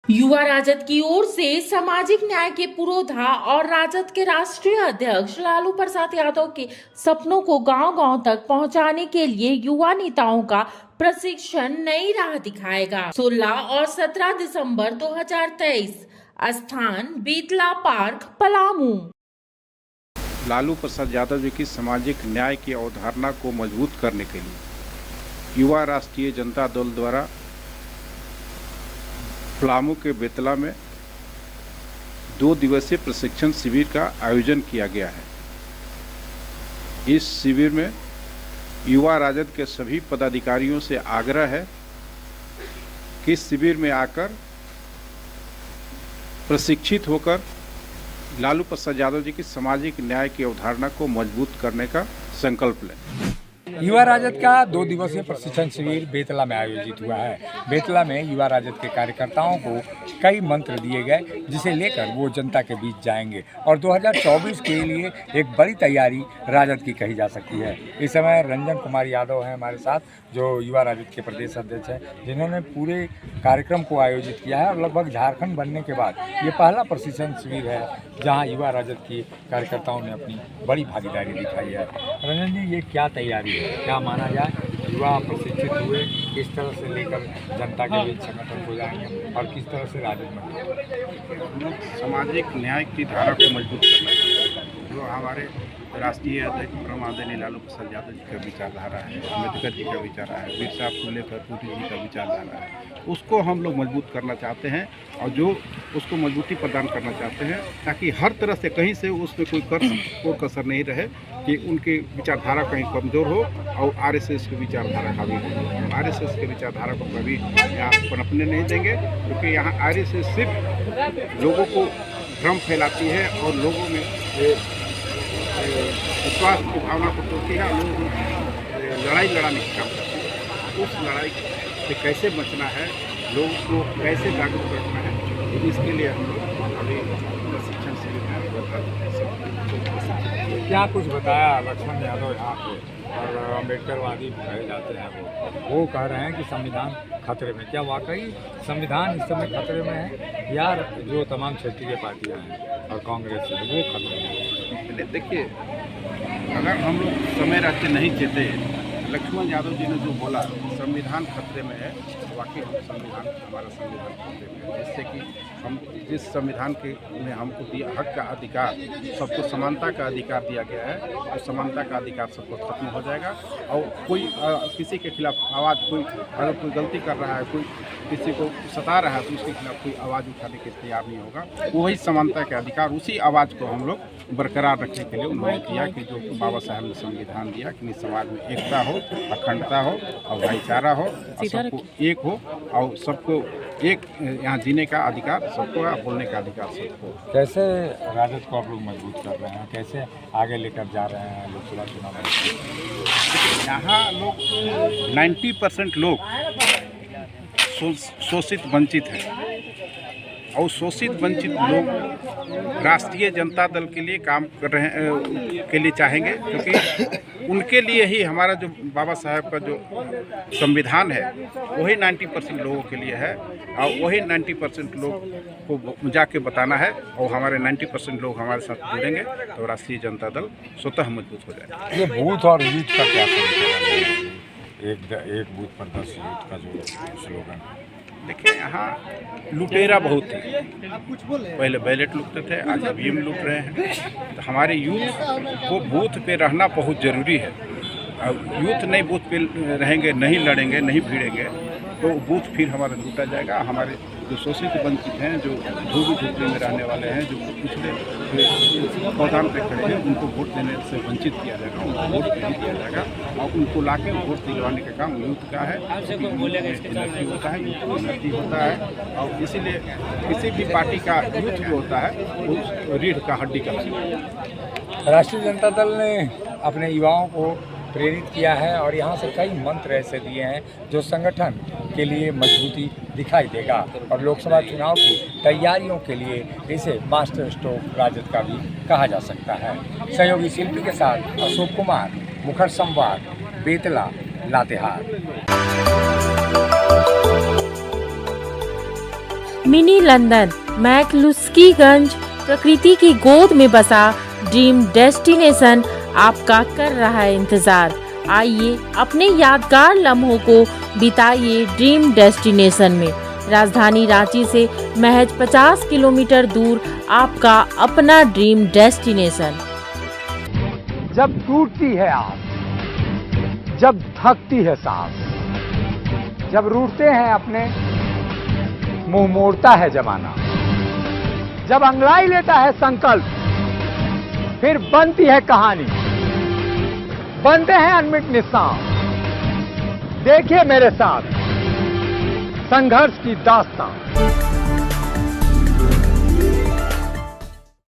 युवा राजद की ओर से सामाजिक न्याय के पुरोधा और राजद के राष्ट्रीय अध्यक्ष लालू प्रसाद यादव के सपनों को गांव-गांव तक पहुंचाने के लिए युवा नेताओं का प्रशिक्षण नई राह दिखाएगा। 16 और 17 दिसंबर 2023, स्थान बेतला पार्क, पलामू। लालू प्रसाद यादव जी की सामाजिक न्याय की अवधारणा को मजबूत करने के लिए युवा राष्ट्रीय जनता दल द्वारा पलामू के बेतला में 2 दिवसीय प्रशिक्षण शिविर का आयोजन किया गया है। इस शिविर में युवा राजद के सभी पदाधिकारियों से आग्रह है कि इस शिविर में आकर प्रशिक्षित होकर लालू प्रसाद यादव जी की सामाजिक न्याय की अवधारणा को मजबूत करने का संकल्प लें। युवा राजद का 2 दिवसीय प्रशिक्षण शिविर बेतला में आयोजित हुआ है। बेतला में युवा राजद के कार्यकर्ताओं को कई मंत्र दिए गए, जिसे लेकर वो जनता के बीच जाएंगे और 2024 के लिए एक बड़ी तैयारी राजद की कही जा सकती है। इस समय रंजन कुमार यादव हैं हमारे साथ, जो युवा राजद के प्रदेश अध्यक्ष हैं, जिन्होंने पूरे कार्यक्रम को आयोजित किया है और लगभग झारखंड बनने के बाद ये पहला प्रशिक्षण शिविर है जहाँ युवा राजद की कार्यकर्ताओं ने अपनी बड़ी भागीदारी दिखाई है। रंजन जी, ये क्या तैयारी है, क्या माना जाए? युवा प्रशिक्षित हुए, किस तरह से लेकर जनता के बीच संगठन को जाएंगे और किस तरह से राजद में सामाजिक न्याय की धारा को मजबूत करना है। जो हमारे राष्ट्रीय अध्यक्ष परम आदरणीय लालू प्रसाद यादव जी का विचारधारा है, अम्बेडकर जी का विचारधारा है, बिरसा फुले फुले जी का विचारधारा है, उसको हम लोग मजबूत करना चाहते हैं और जो उसको मजबूती प्रदान करना चाहते हैं ताकि हर तरह से कहीं से उसमें कोई कसर नहीं रहे कि उनकी विचारधारा कहीं कमज़ोर हो और आरएसएस की विचारधारा का भी हो। आरएसएस की विचारधारा को कभी यहाँ पनपने नहीं देंगे, क्योंकि यहाँ आरएसएस सिर्फ लोगों को भ्रम फैलाती है और लोगों में विश्वास की भावना को तोड़ती है, लोग लड़ाई लड़ाने की काम करते हैं। उस लड़ाई से कैसे बचना है, लोगों को कैसे जागरूक करना है, इसके लिए हम लोग अभी प्रशिक्षण शिविर क्या कुछ बताया लक्ष्मण यादव यहाँ पे और अम्बेडकरवादी कहे जाते हैं, वो कह रहे हैं कि संविधान खतरे में। क्या वाकई संविधान इस समय खतरे में है या जो तमाम क्षेत्रीय पार्टियाँ हैं और कांग्रेस है वो खतरे में है? देखिए, अगर हम लोग समय रहते नहीं चेते, लक्ष्मण यादव जी ने जो बोला संविधान खतरे में है, वाकई हमारा संविधान खतरे में है। जिससे कि हम जिस संविधान के में हमको दिया हक का अधिकार, सबको समानता का अधिकार दिया गया है, और समानता का अधिकार सबको खत्म हो जाएगा और कोई किसी के खिलाफ आवाज़, कोई अगर कोई गलती कर रहा है, कोई किसी को सता रहा है तो उसके खिलाफ कोई आवाज़ उठाने के तैयार नहीं होगा। वही समानता के अधिकार, उसी आवाज़ को हम लोग बरकरार रखने के लिए उन्होंने किया कि जो बाबा साहब ने संविधान दिया कि समाज में एकता हो, अखंडता हो और भाईचारा हो और सबको एक हो और सबको एक यहाँ जीने का अधिकार सबको, बोलने का अधिकार सबको। कैसे राजद को आप लोग मजबूत कर रहे हैं, कैसे आगे लेकर जा रहे हैं लोकसभा चुनाव में? यहाँ लोग 90% लोग शोषित वंचित हैं और शोषित वंचित लोग राष्ट्रीय जनता दल के लिए काम कर रहे हैं, के लिए चाहेंगे, क्योंकि उनके लिए ही हमारा जो बाबा साहब का जो संविधान है वही 90% लोगों के लिए है और वही 90% लोग को जाके बताना है और हमारे 90% लोग हमारे साथ जुड़ेंगे तो राष्ट्रीय जनता दल स्वतः मजबूत हो जाएगा। ये बूथ और यूथ का क्या है? एक बूथ पर 10 यूथ का जो स्लोगन। देखिए, यहाँ लुटेरा बहुत थे, पहले बैलेट लूटते थे, आज ईवीएम लूट रहे हैं। तो हमारे यूथ को बूथ पे रहना बहुत ज़रूरी है। यूथ नहीं बूथ पे रहेंगे, नहीं लड़ेंगे, नहीं भिड़ेंगे तो बूथ फिर हमारा लूटा जाएगा। हमारे जो शोषित वंचित हैं, जो धूबी झोंपड़ी में रहने वाले हैं, जो पिछले मैदान पे खड़े हैं, उनको वोट देने से वंचित किया जाएगा, उनको वोट नहीं दिया जाएगा और उनको लाके वोट दिलवाने का काम यूथ का है। एनर्जी होता है, यूथ की एनर्जी होता है और इसीलिए किसी भी पार्टी का यूथ जो होता है वो रीढ़ का हड्डी का है। राष्ट्रीय जनता दल ने अपने युवाओं को प्रेरित किया है और यहाँ से कई मंत्र ऐसे दिए हैं जो संगठन के लिए मजबूती दिखाई देगा और लोकसभा चुनाव की तैयारियों के लिए इसे मास्टर स्ट्रोक राजद का भी कहा जा सकता है। सहयोगी शिल्पी के साथ अशोक कुमार, मुखर संवाद, बेतला, लातेहार। मिनी लंदन, मैकलुस्कीगंज, प्रकृति की गोद में बसा ड्रीम डेस्टिनेशन आपका कर रहा है इंतजार। आइए अपने यादगार लम्हों को बिताइए ड्रीम डेस्टिनेशन में। राजधानी रांची से महज 50 किलोमीटर दूर आपका अपना ड्रीम डेस्टिनेशन। जब टूटती है आस, जब थकती है सांस, जब रूठते हैं अपने, मुंह मोड़ता है जमाना, जब अंगड़ाई लेता है संकल्प, फिर बनती है कहानी, बनते हैं अनमिट निशान। देखिए मेरे साथ संघर्ष की दास्तां।